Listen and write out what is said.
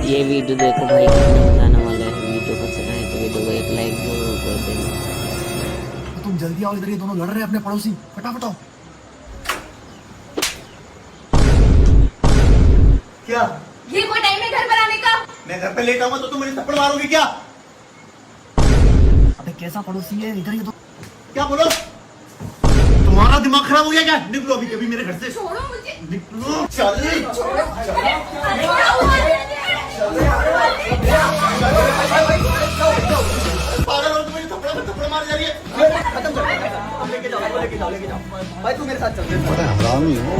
ये वीडियो देखो भाई, कितना मजा आने वाला है। वीडियो पसंद आए तो वीडियो को एक लाइक जरूर कर देना। तो तुम जल्दी आओ इधर, ये दोनों लड़ रहे हैं अपने पड़ोसी, फटाफट आओ। क्या? ये कोई टाइम है घर पर आने का? मैं घर पे लेट आऊंगा तो तुम मुझे थप्पड़ मारोगी क्या? अबे कैसा पड़ोसी है इधर, ये तो क्या बोलो? तुम्हारा दिमाग खराब हो गया क्या? निकलो अभी कभी मेरे घर से। छोड़ो मुझे। निकलो। चल। अरे क्या हुआ? पागल हो तुम, मुझे थप्पड़ मार जा रही है। खत्म कर, लेके जाओ, लेके जाओ, लेके जाओ। भाई तू मेरे साथ चल। बड़ा हरामी हो।